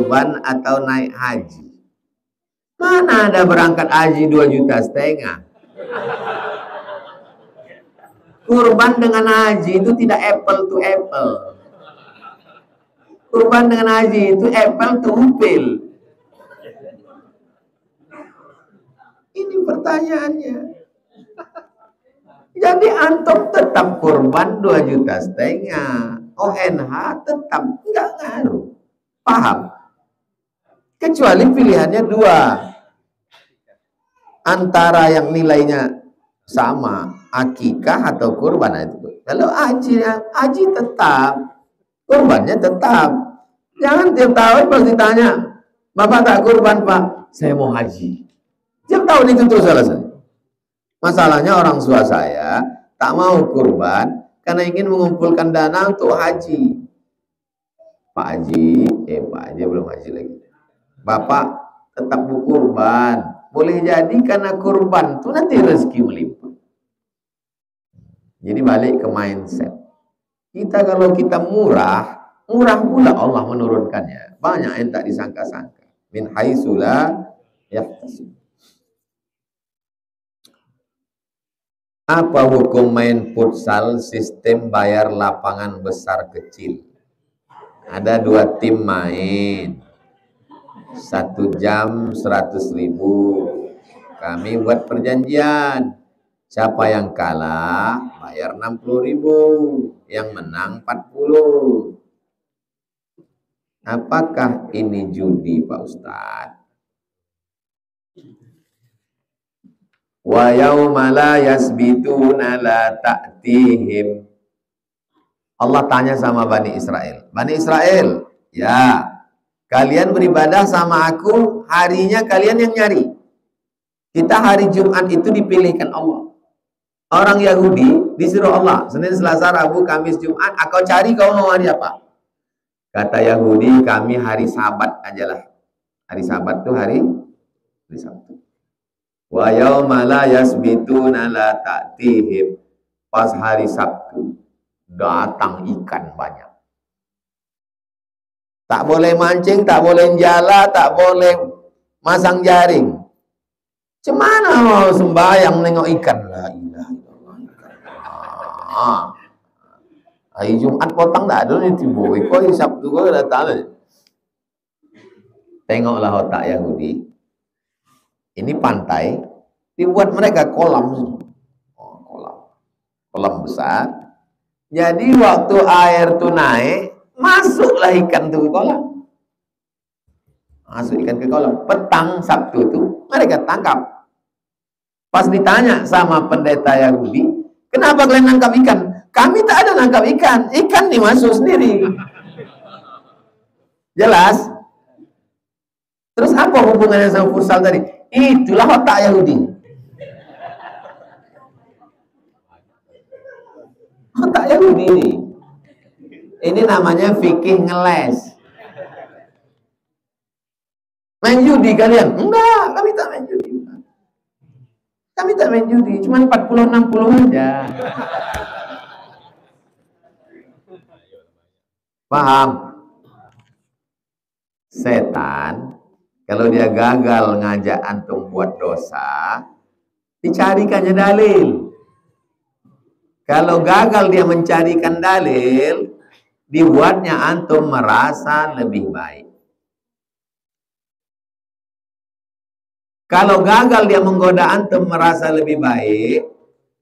kurban atau naik haji? Mana ada berangkat haji 2,5 juta. Kurban dengan haji itu tidak apple to apple. Kurban dengan haji itu apple to upil. Ini pertanyaannya. Jadi antum tetap kurban 2,5 juta. ONH tetap nggak ngaruh. Paham? Kecuali pilihannya dua. Antara yang nilainya sama, akikah atau kurban itu. Kalau haji tetap, kurbannya tetap. Jangan tiap tahun pas ditanya, Bapak tak kurban Pak? Saya mau haji. Tiap tahun itu terus alasan. Masalahnya orang tua saya tak mau kurban karena ingin mengumpulkan dana untuk haji. Pak Haji belum haji lagi. Bapak tetap mau kurban. Boleh jadi karena kurban itu nanti rezeki melimpah. Jadi balik ke mindset. Kalau kita murah pula Allah menurunkannya. Banyak yang tak disangka-sangka. Min haitsu la yahtasib. Apa hukum main futsal sistem bayar lapangan besar kecil? Ada 2 tim main. 1 jam 100.000. Kami buat perjanjian. Siapa yang kalah bayar 60.000, yang menang 40. Apakah ini judi Pak Ustadz? Wa yauma la yasbituna la ta'tihim. Allah tanya sama Bani Israel. Bani Israel, ya, kalian beribadah sama aku, harinya kalian yang nyari. Kita hari Jumat itu dipilihkan Allah. Orang Yahudi disuruh Allah, Senin, Selasa, Rabu, Kamis, Jumat, kau cari kau mau hari apa? Kata Yahudi, kami hari Sabat ajalah. Hari Sabat itu hari Sabtu. Wa yauma la yasbituna la ta'tihim. Pas hari Sabtu datang ikan banyak. Tak boleh mancing, tak boleh jala, tak boleh masang jaring. Cemana mau sembahyang nengok ikan? La ilaha illallah. Hari Jumat potong tak ada ni tiba. Hari Sabtu kau datang. Tengoklah otak Yahudi. Ini pantai, dibuat mereka kolam. Kolam besar. Jadi waktu air tuh naik, masuklah ikan tuh ke kolam. Masuk ikan ke kolam. Petang Sabtu itu mereka tangkap. Pas ditanya sama pendeta Yahudi, kenapa kalian nangkap ikan? Kami tak ada nangkap ikan. Ikan nih masuk sendiri. Jelas? Terus apa hubungannya sama futsal tadi? Itulah otak Yahudi. Otak Yahudi ini. Ini namanya fikih ngeles. Main judi kalian? Enggak, kami tak main judi. Kami tak main judi, cuma 40-60 aja. Paham? Setan kalau dia gagal ngajak antum buat dosa, dicarikannya dalil. Kalau gagal dia mencarikan dalil, dibuatnya antum merasa lebih baik. Kalau gagal dia menggoda antum merasa lebih baik,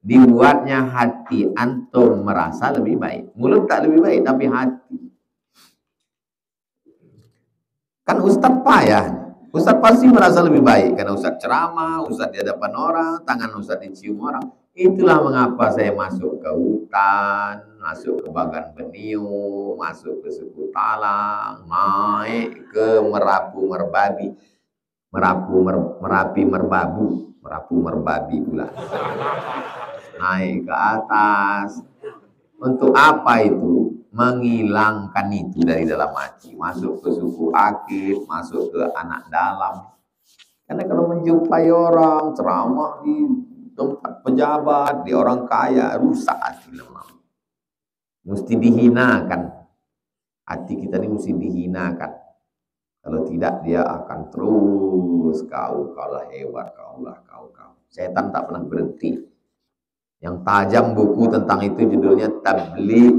dibuatnya hati antum merasa lebih baik. Mulut tak lebih baik, tapi hati. Kan Ustadz payah. Ustadz pasti merasa lebih baik karena Ustadz ceramah, Ustadz di hadapan orang, tangan Ustadz dicium orang. Itulah mengapa saya masuk ke hutan, masuk ke Bagan Beniu, masuk ke Suku Talang, naik ke Merapi Merbabu pula. Naik ke atas. Untuk apa itu? Menghilangkan itu dari dalam hati. Masuk ke suku Akif, masuk ke anak dalam. Karena kalau menjumpai orang ceramah di tempat pejabat, di orang kaya, rusak hati lemah. Mesti dihinakan. Hati kita ini mesti dihinakan. Kalau tidak dia akan terus kaulah hebat, kaulah kau. Setan tak pernah berhenti. Yang tajam buku tentang itu judulnya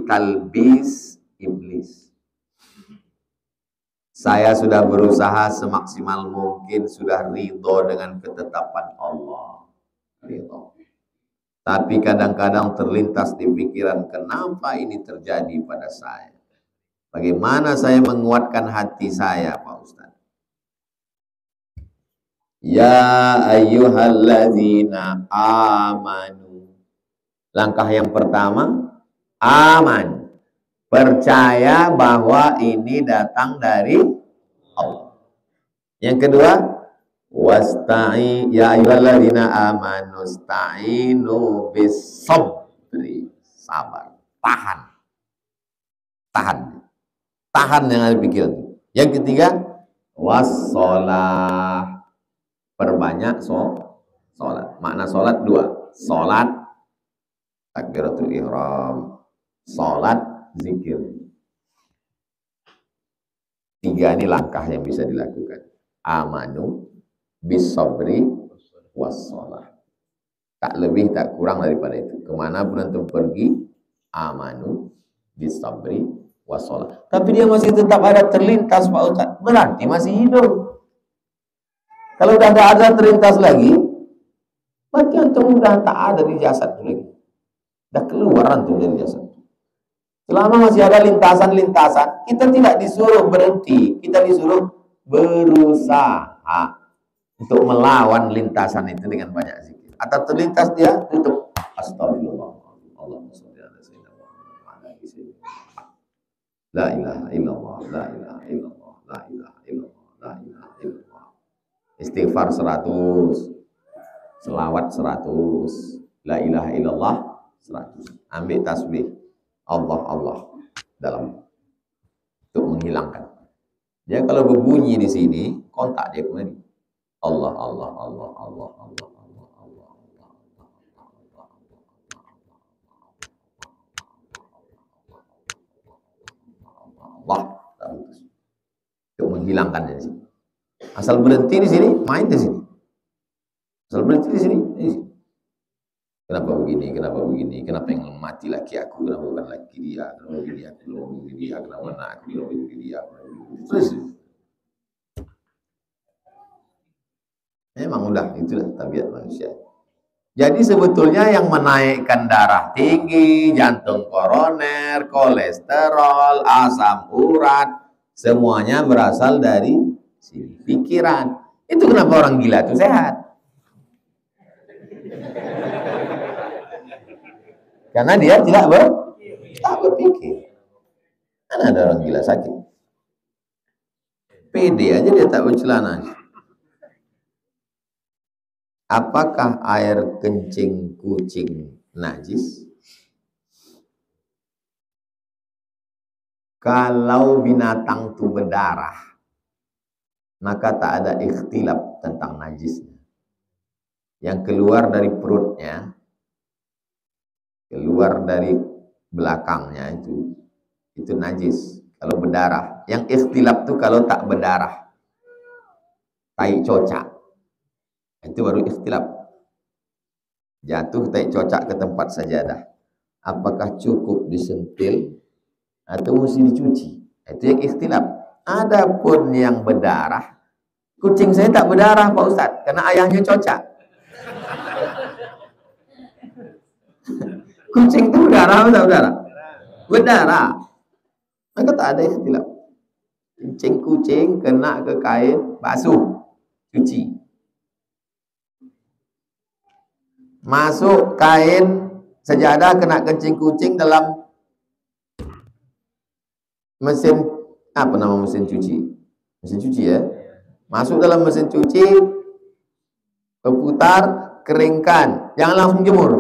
Talbis Iblis. Saya sudah berusaha semaksimal mungkin, sudah ridho dengan ketetapan Allah. Ridho. Tapi kadang-kadang terlintas di pikiran, kenapa ini terjadi pada saya? Bagaimana saya menguatkan hati saya, Pak Ustaz? Ya ayyuhalladzina amanu. Langkah yang pertama, aman. Percaya bahwa ini datang dari Allah. Yang kedua, ya ayyuhalladzina amanu sta'inu bis-sabri. Sabar, tahan yang ada pikiran. Yang ketiga, wassalah, perbanyak sholat. Makna sholat dua, sholat takbiratul ihram, sholat zikir. Tiga ini langkah yang bisa dilakukan. Amanu bis-sabri wassalah. Tak lebih tak kurang daripada itu. Kemana pun antum pergi, amanu bis-sabri wassalah. Tapi dia masih tetap ada terlintas, Pak Ustaz. Berarti masih hidup. Kalau udah tidak ada terlintas lagi, berarti antum udah tak ada di jasad lagi. Udah keluar antum dari jasad. Selama masih ada lintasan-lintasan, kita tidak disuruh berhenti, kita disuruh berusaha untuk melawan lintasan itu dengan banyak zikir. Atau terlintas dia tutup. Astagfirullah. Allahumma sholli ala sayyidina Muhammad. La ilaha illallah, la ilaha illallah, la ilaha illallah, la ilaha illallah. Istighfar 100, selawat 100, la ilaha illallah 100. Ambil tasbih Allah dalam untuk menghilangkan. Dia kalau berbunyi di sini, kontak dia kemana? Allah. Untuk menghilangkan dari sini. Asal berhenti di sini, main di sini. Asal berhenti di sini, di sini. Kenapa begini? Kenapa yang mati laki aku? Kenapa bukan laki dia? Kenapa begini aku? Kenapa begini dia? Kenapa anak aku? Kenapa begini dia? Terus. Memang udah, itulah tabiat manusia. Jadi sebetulnya yang menaikkan darah tinggi, jantung koroner, kolesterol, asam urat, semuanya berasal dari sini, pikiran. Itu kenapa orang gila itu sehat. Karena dia tidak berpikir. Kan ada orang gila sakit. Pede aja dia tak bercelana. Apakah air kencing kucing najis? Kalau binatang itu berdarah, maka tak ada ikhtilaf tentang najisnya. Yang keluar dari perutnya, keluar dari belakangnya itu najis kalau berdarah. Yang ikhtilaf itu kalau tak berdarah, tai cocak, itu baru ikhtilaf. Jatuh tai cocak ke tempat sajadah, apakah cukup disentil atau mesti dicuci? Itu yang ikhtilaf. Adapun yang berdarah, kucing saya tak berdarah Pak Ustadz, karena ayahnya cocak. Kucing itu berdarah atau tak berdarah? Berdarah. Maka tak ada ikhtilaf. Kencing kucing kena ke kain basuh, cuci. Masuk kain sejadah kena kencing kucing dalam mesin, apa nama mesin cuci? Mesin cuci ya. Masuk dalam mesin cuci, berputar, keringkan. Jangan langsung jemur.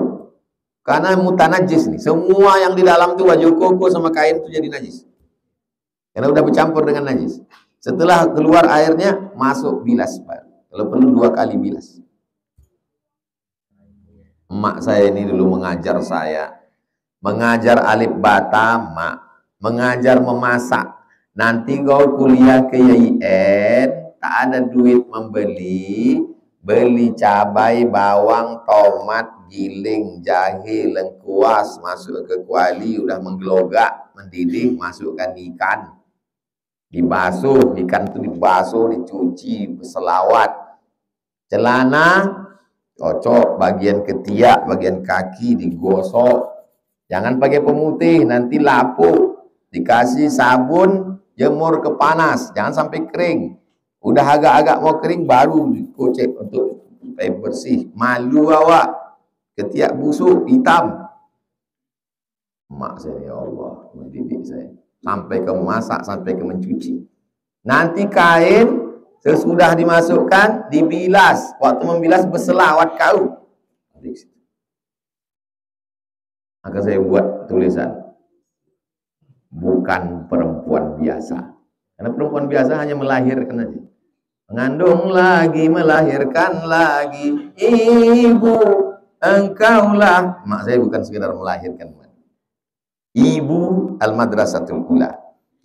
Karena mutanajis nih. Semua yang di dalam tuh baju koko sama kain itu jadi najis. Karena udah bercampur dengan najis. Setelah keluar airnya, masuk bilas. Kalau perlu 2 kali bilas. Emak saya ini dulu mengajar saya. Mengajar alif bata, mak. Mengajar memasak. Nanti kau kuliah ke YIN, tak ada duit membeli, beli cabai, bawang, tomat, giling, jahe, lengkuas, masuk ke kuali, udah menggelogak, mendidih, masukkan ikan, dibasuh, ikan itu dibasuh, dicuci, selawat, celana, cocok, bagian ketiak, bagian kaki digosok, jangan pakai pemutih, nanti lapuk, dikasih sabun, jemur ke panas, jangan sampai kering. Udah agak-agak mau kering baru dikocek untuk supaya bersih. Malu awak, ketiak busuk, hitam. Mak saya, ya Allah, mendidik saya. Sampai ke memasak, sampai ke mencuci. Nanti kain sesudah dimasukkan, dibilas. Waktu membilas berselawat kau. Maka saya buat tulisan, bukan perempuan biasa. Karena perempuan biasa hanya melahirkan aja. Mengandung lagi, melahirkan lagi, ibu engkaulah. Mak saya bukan sekedar melahirkan, ibu al-madrasatul ula.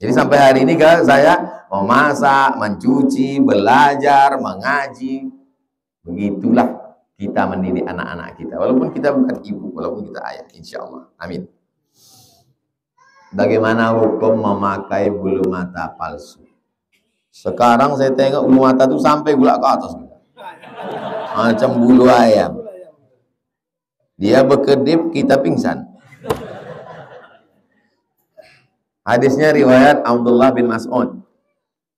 Jadi sampai hari ini saya memasak, mencuci, belajar, mengaji. Begitulah kita mendidik anak-anak kita. Walaupun kita bukan ibu, walaupun kita ayah, insya Allah. Amin. Bagaimana hukum memakai bulu mata palsu? Sekarang saya tengok bulu mata itu sampai gulak ke atas. Macam bulu ayam. Dia berkedip, kita pingsan. Hadisnya riwayat Abdullah bin Mas'ud.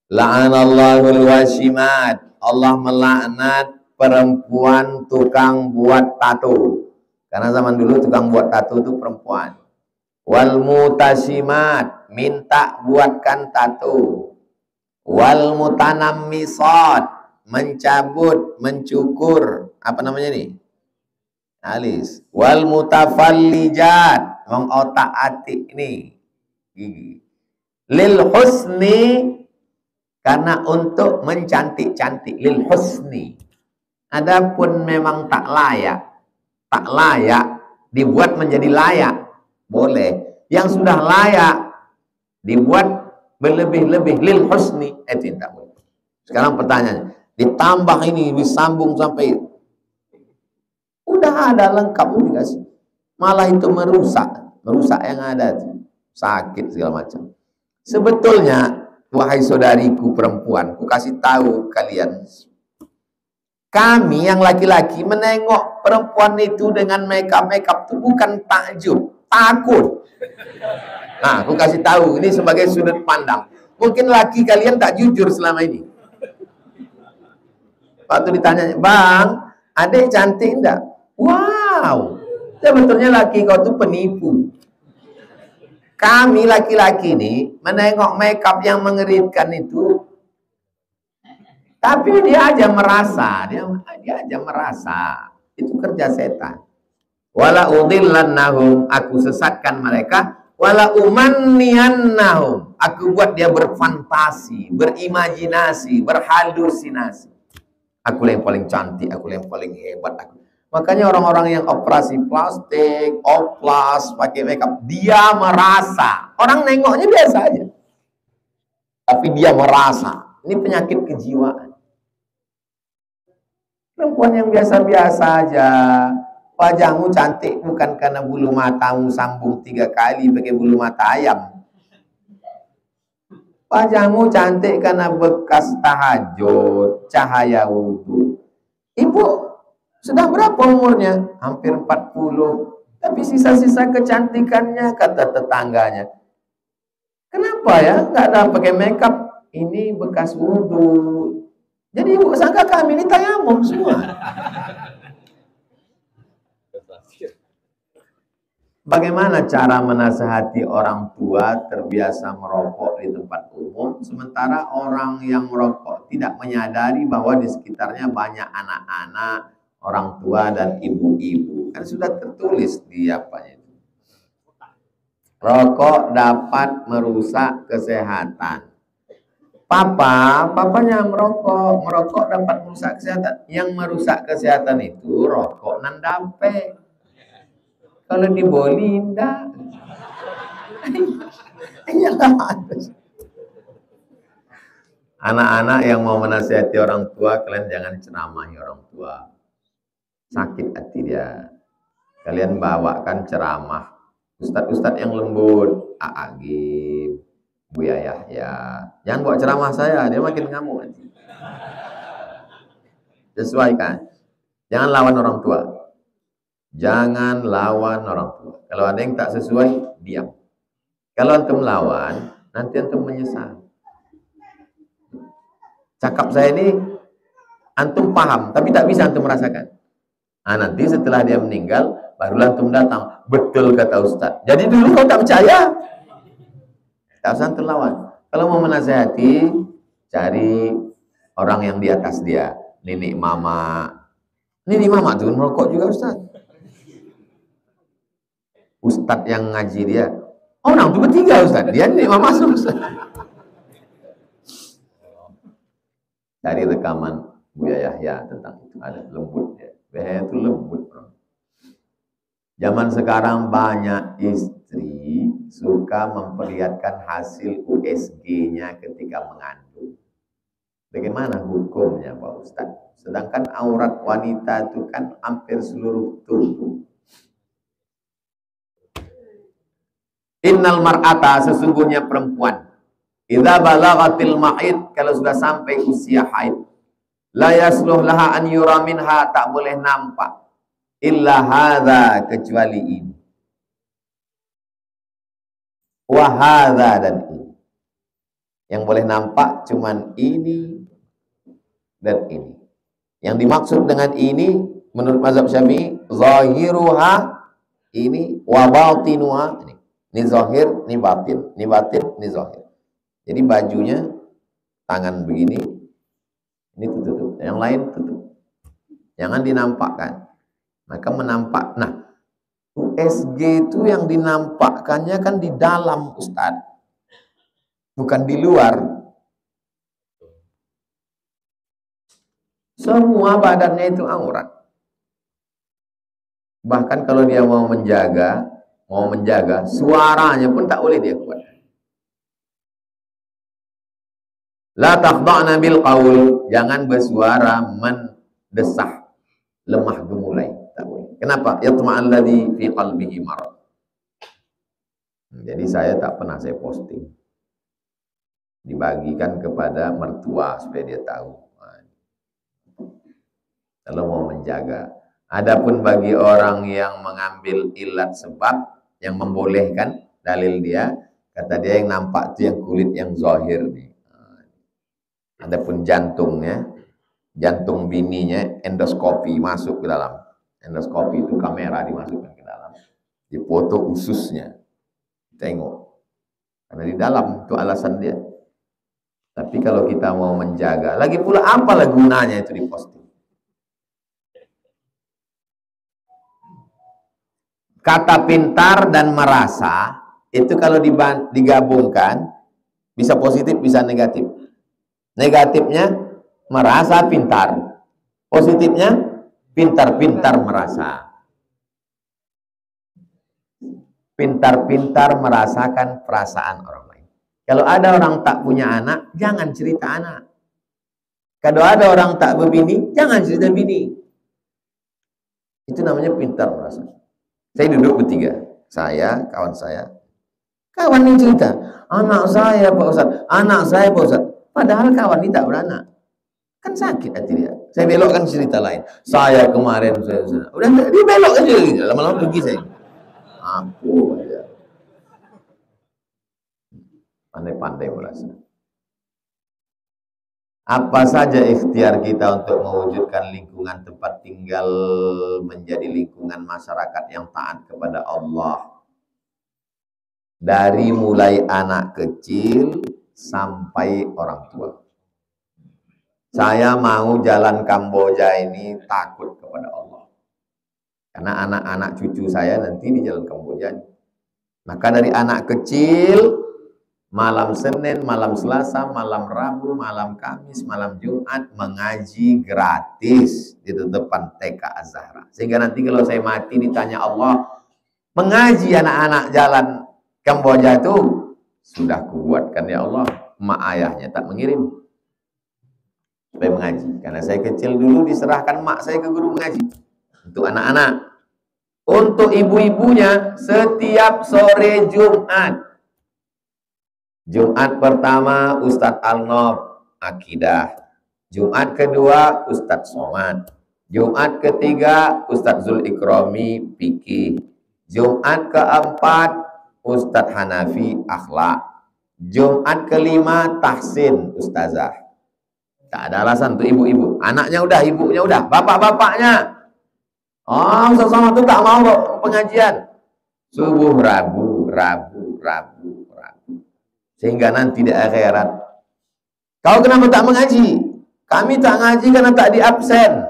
La'anallahul washimat. Allah melaknat perempuan tukang buat tato. Karena zaman dulu tukang buat tato itu perempuan. Wal mutashimat, minta buatkan tato. Wal mutanammisat, mencabut, mencukur, apa namanya nih? Alis. Wal mutafallijat, mengotak-atik nih gigi. Lil husni, karena untuk mencantik-cantik. Lil husni. Adapun memang tak layak dibuat menjadi layak, boleh. Yang sudah layak dibuat berlebih-lebih, lil husni, tidak boleh. Sekarang pertanyaannya, ditambah ini, disambung sampai udah ada lengkap dikasih, malah itu merusak yang ada, sakit segala macam. Sebetulnya, wahai saudariku perempuan, ku kasih tahu kalian, kami yang laki-laki menengok perempuan itu dengan makeup itu bukan takjub, takut. Nah, aku kasih tahu, ini sebagai sudut pandang. Mungkin laki kalian tak jujur selama ini. Waktu ditanya, bang, adek cantik enggak? Wow, sebetulnya laki kau tuh penipu. Kami laki-laki ini menengok makeup yang mengerikan itu, tapi dia aja merasa, dia aja merasa itu kerja setan. Wala udhillannahum, aku sesatkan mereka. Wala umanniyannahum, aku buat dia berfantasi, berimajinasi, berhalusinasi. Aku yang paling cantik, aku yang paling hebat. Makanya orang-orang yang operasi plastik, oplas, pakai makeup, dia merasa. Orang nengoknya biasa aja, tapi dia merasa. Ini penyakit kejiwaan. Perempuan yang biasa-biasa aja, wajahmu cantik bukan karena bulu matamu sambung 3 kali pakai bulu mata ayam. Wajahmu cantik karena bekas tahajud, cahaya wudhu. Ibu sudah berapa umurnya? Hampir 40. Tapi sisa-sisa kecantikannya, kata tetangganya. Kenapa ya nggak ada pakai makeup? Ini bekas wudhu. Jadi ibu sangka kami ini tayamum semua. Bagaimana cara menasihati orang tua terbiasa merokok di tempat umum, sementara orang yang merokok tidak menyadari bahwa di sekitarnya banyak anak-anak, orang tua dan ibu-ibu. Kan sudah tertulis di apanya itu. Rokok dapat merusak kesehatan. Papanya merokok dapat merusak kesehatan. Yang merusak kesehatan itu rokok nan dampe. Kalau diboli enggak. Anak-anak yang mau menasihati orang tua, kalian jangan ceramahi orang tua. Sakit hati dia. Kalian bawakan ceramah. Ustadz-ustadz yang lembut, Agim, Buya Yahya. Jangan bawa ceramah saya, dia makin ngamuk nanti. Sesuaikan. Jangan lawan orang tua. Jangan lawan orang tua. Kalau ada yang tak sesuai, diam. Kalau antum lawan, nanti antum menyesal. Cakap saya ini antum paham, tapi tak bisa antum merasakan. Nah, nanti setelah dia meninggal, barulah antum datang. Betul kata Ustaz. Jadi dulu kau tak percaya. Tak usah antum lawan. Kalau mau menasihati, cari orang yang di atas dia. Nenek mama. Nenek mama tuh merokok juga Ustaz. Ustaz yang ngaji dia. Orang tuh bertiga Ustaz. Dia nenek mama Ustaz. Cari rekaman Buya Yahya tentang itu. Ada lembut ya. Buya itu lembut. Bro. Zaman sekarang banyak istri suka memperlihatkan hasil USG-nya ketika mengandung. Bagaimana hukumnya Pak Ustaz? Sedangkan aurat wanita itu kan hampir seluruh tubuh. Innal mar'ata, sesungguhnya perempuan, idza balagatil mahid, kalau sudah sampai usia haid, la yasluh laha an yura minha, tak boleh nampak illa hadza, kecuali ini, wa hadza, dan ini. Yang boleh nampak cuman ini dan ini. Yang dimaksud dengan ini menurut mazhab Syafi'i, zahiruha, ini, wa batinuha, ini zahir, ini batin, ini batin, ini zahir. Jadi bajunya tangan begini, ini tutup, yang lain tutup. Jangan dinampakkan. Maka menampak. Nah, USG itu yang dinampakkannya kan di dalam Ustaz, bukan di luar. Semua badannya itu aurat. Bahkan kalau dia mau menjaga, suaranya pun tak boleh dia keluar. La takhda'na bil qaul, jangan bersuara mendesah, lemah gemulai, tak boleh. Kenapa? Yatma'al ladzi fi qalbihi marad. Jadi saya tak pernah saya posting. Dibagikan kepada mertua supaya dia tahu. Kalau mau menjaga. Adapun bagi orang yang mengambil ilat sebab yang membolehkan, dalil dia, kata dia yang nampak itu yang kulit yang zahir nih. Adapun jantungnya, jantung bininya, endoskopi masuk ke dalam. Endoskopi itu kamera dimasukkan ke dalam. Dipoto ususnya. Tengok. Karena di dalam itu alasan dia. Tapi kalau kita mau menjaga, lagi pula apalah gunanya itu diposting? Kata pintar dan merasa itu kalau digabungkan bisa positif bisa negatif. Negatifnya merasa pintar, positifnya pintar-pintar merasa. Pintar-pintar merasakan perasaan orang lain. Kalau ada orang tak punya anak, jangan cerita anak. Kalau ada orang tak berbini, jangan cerita bini. Itu namanya pintar merasa. Saya duduk bertiga, saya, kawan saya. Kawan yang cerita, anak saya Pak Ustaz, anak saya Pak Ustaz. Padahal kawan ini tak beranak. Kan sakit hati dia. Saya belokkan cerita lain. Saya kemarin, saya. Udah dia belok aja. Lama-lama pergi saya. Aku aja. Pandai-pandai merasa. Apa saja ikhtiar kita untuk mewujudkan lingkungan tempat tinggal menjadi lingkungan masyarakat yang taat kepada Allah. Dari mulai anak kecil sampai orang tua. Saya mau jalan Kamboja ini takut kepada Allah. Karena anak-anak cucu saya nanti di jalan Kamboja. Maka dari anak kecil, malam Senin, malam Selasa, malam Rabu, malam Kamis, malam Jumat mengaji gratis di depan TK Az-Zahra. Sehingga nanti kalau saya mati ditanya Allah, mengaji anak-anak jalan Kamboja itu sudah kubuatkan ya Allah, mak ayahnya tak mengirim. supaya mengaji. Karena saya kecil dulu diserahkan mak saya ke guru mengaji untuk anak-anak. Untuk ibu-ibunya setiap sore Jumat pertama Ustadz Al-Nob akidah, Jumat kedua Ustadz Somad, Jumat ketiga Ustadz Zul Ikrami fikih, Jumat keempat Ustadz Hanafi akhlak, Jumat kelima Tahsin Ustazah. Tak ada alasan untuk ibu-ibu. Anaknya udah, ibunya udah, bapak-bapaknya. Oh, Ustaz Somad tuh tak mau pengajian. Subuh Rabu. Sehingga nanti di akhirat, kau kenapa tak mengaji? Kami tak ngaji karena tak di absen.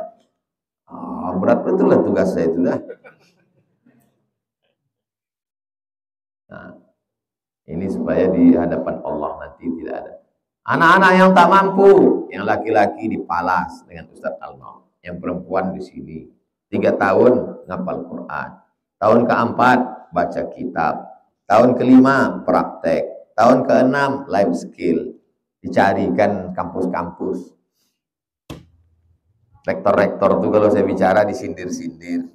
Oh, berat betul lah tugas saya itu dah. Nah, ini supaya di hadapan Allah nanti tidak ada. Anak-anak yang tak mampu, yang laki-laki dipalas dengan Ustadz Al-Nob, yang perempuan di sini. 3 tahun ngapal Quran, tahun keempat baca kitab, tahun kelima praktek, tahun keenam life skill. Dicarikan kampus-kampus. Rektor-rektor tuh kalau saya bicara disindir-sindir.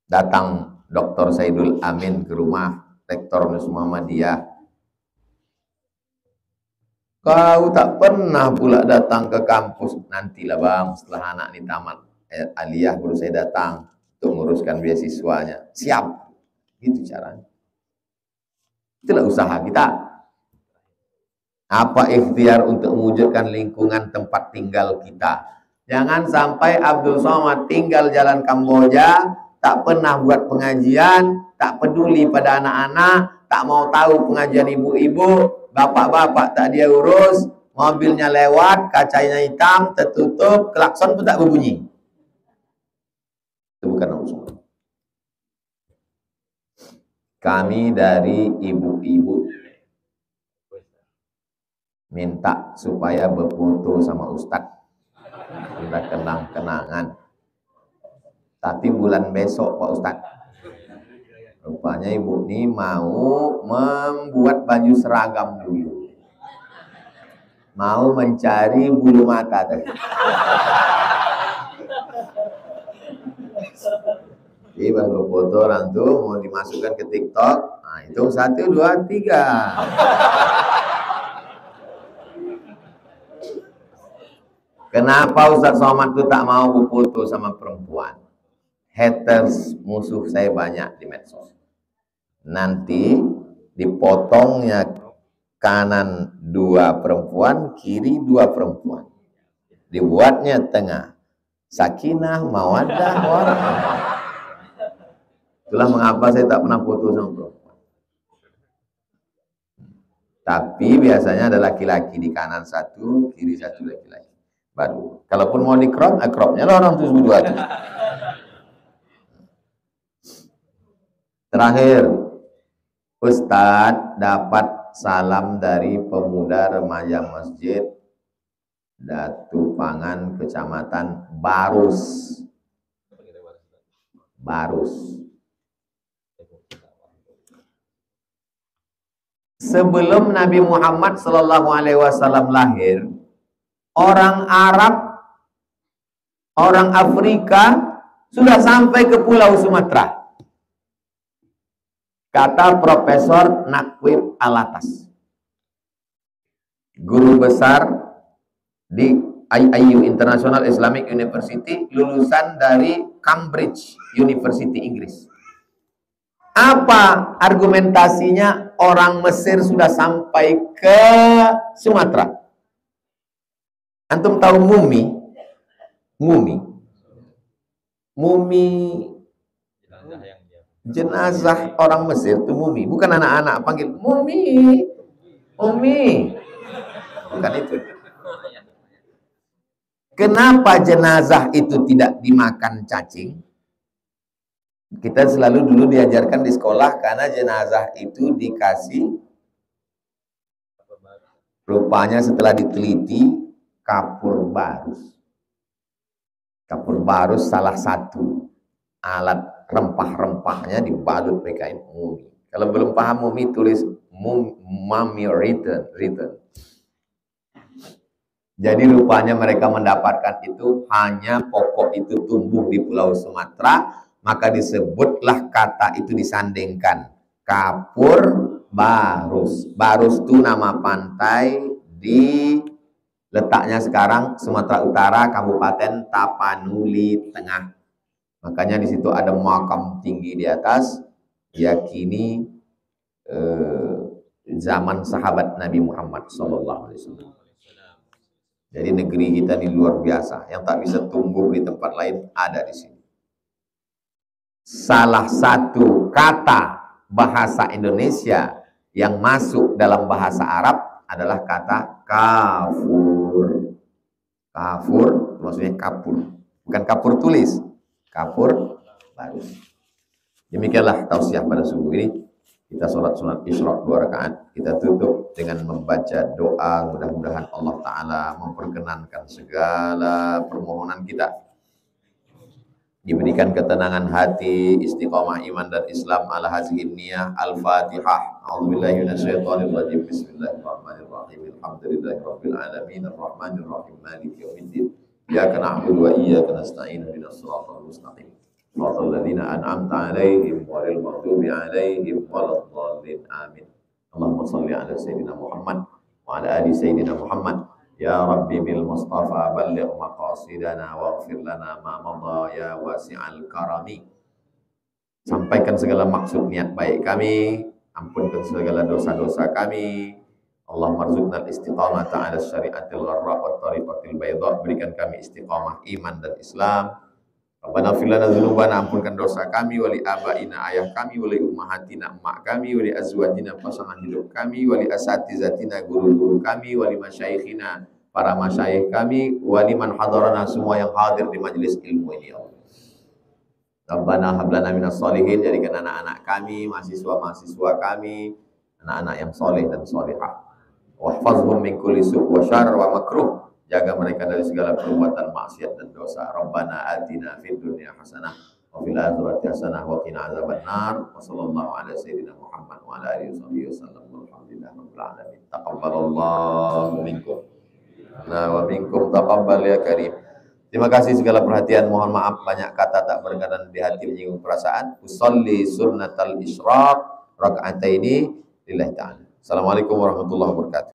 Datang Dr. Saidul Amin ke rumah Rektor Nus Muhammadiyah. Kau tak pernah pula datang ke kampus. Nantilah bang, setelah anak ini tamat aliyah baru saya datang untuk menguruskan beasiswanya. Siap, gitu caranya. Itulah usaha kita. Apa ikhtiar untuk mewujudkan lingkungan tempat tinggal kita. Jangan sampai Abdul Somad tinggal jalan Kamboja, tak pernah buat pengajian, tak peduli pada anak-anak, tak mau tahu pengajian ibu-ibu, bapak-bapak tak dia urus, mobilnya lewat, kacanya hitam, tertutup, klakson pun tak berbunyi. Itu bukan usul. Kami dari ibu-ibu minta supaya berfoto sama Ustadz. Sudah kenang-kenangan. Tapi bulan besok Pak Ustadz, rupanya ibu ini mau membuat baju seragam dulu. Mau mencari bulu mata tadi. Jadi baru foto orang tuh mau dimasukkan ke TikTok. Nah, hitung 1, 2, 3. Kenapa Ustadz Somad tuh tak mau berfoto sama perempuan? Haters, musuh saya banyak di medsos. Nanti dipotongnya kanan 2 perempuan, kiri 2 perempuan. Dibuatnya tengah. Sakinah, mawaddah, warahmah. Itulah mengapa saya tak pernah foto sama perempuan. Tapi biasanya ada laki-laki di kanan 1, kiri 1 laki-laki. Baru. Kalaupun mau di crop, cropnya lah orang tuh berdua tuh. Terakhir, Ustadz dapat salam dari pemuda remaja masjid Datu Pangan, Kecamatan Barus. Sebelum Nabi Muhammad SAW lahir, orang Arab, orang Afrika sudah sampai ke Pulau Sumatera. Kata Profesor Nakwib Alatas, guru besar di IIU International Islamic University, lulusan dari Cambridge University Inggris. Apa argumentasinya orang Mesir sudah sampai ke Sumatera? Antum tahu mumi? Jenazah orang Mesir itu mumi, bukan anak-anak panggil mumi. Bukan itu. Kenapa jenazah itu tidak dimakan cacing? Kita selalu dulu diajarkan di sekolah, karena jenazah itu dikasih, rupanya setelah diteliti, kapur barus. Kapur barus salah satu alat rempah-rempahnya dibalut pakai kain mumi. Kalau belum paham mumi, tulis mummy written. Jadi rupanya mereka mendapatkan itu hanya pokok itu tumbuh di Pulau Sumatera, maka disebutlah kata itu disandingkan. Kapur Barus. Barus itu nama pantai di letaknya sekarang Sumatera Utara, Kabupaten Tapanuli Tengah. Makanya di situ ada makam tinggi di atas, yakini zaman sahabat Nabi Muhammad SAW. Jadi negeri kita ini luar biasa, yang tak bisa tumbuh di tempat lain ada di sini. Salah satu kata bahasa Indonesia yang masuk dalam bahasa Arab adalah kata kafur. Kafur maksudnya kapur, bukan kapur tulis, kapur barus. Demikianlah tausiah pada subuh ini. Kita sholat sunat isyraq 2 rakaat. Kita tutup dengan membaca doa. Mudah-mudahan Allah Ta'ala memperkenankan segala permohonan kita. Diberikan ketenangan hati, istiqamah iman dan Islam ala hazihin niyah. Al-Fatihah. A'udzubillahi minasyaitonirrajim. Bismillahirrahmanirrahim. Alhamdulillahi rabbil alamin. Arrahmanirrahim. Maliki yaumiddin. Iyyaka na'budu wa iyyaka nasta'in. Ihdinas siratal mustaqim. Shiratal ladzina an'amta 'alaihim ghairil maghdubi 'alaihim waladdallin. Amin. Allahumma shalli 'ala sayyidina Muhammad wa 'ala ali sayyidina Muhammad. Ya Rabbi bil Mustafa balligh maqasidana waghfir lana ma madha ya wasi'al karami. Sampaikan segala maksud niat baik kami, ampunkan segala dosa-dosa kami. Allahumma rzuqna al-istiqamata 'ala syari'atil gharra wa tariqatil bayda. Berikan kami istiqamah iman dan Islam. Rabbana fir lana dzunubana, ampunkan dosa kami, wali abaina ayah kami, wali ummahatina emak kami, wali azwajina pasangan hidup kami, wali asatizatina guru-guru kami, wali masyayikhina para masyayikh kami, wali man hadarana semua yang hadir di majelis ilmu ini ya Allah. Rabbana hab lana minas sholihin, jadikan anak-anak kami, mahasiswa-mahasiswa kami, anak-anak yang soleh dan solehah. Wahfazhum min kulli su' wa syarr wa makruh. Jaga mereka dari segala perbuatan maksiat dan dosa. Rabbana atina fid dunya hasanah wa fil akhirati hasanah wa qina azabannar. Wa sallallahu ala sayyidina Muhammad wa ala alihi wasallam. Walhamdulillahi rabbil alamin. Taqabbalallahu minkum. Wa minkum taqabbal ya karim. Terima kasih segala perhatian. Mohon maaf banyak kata tak berkenan di hati menyinggung perasaan. Usolli sunnatal isyraq raka'ataini lillahi ta'ala. Assalamualaikum warahmatullahi wabarakatuh.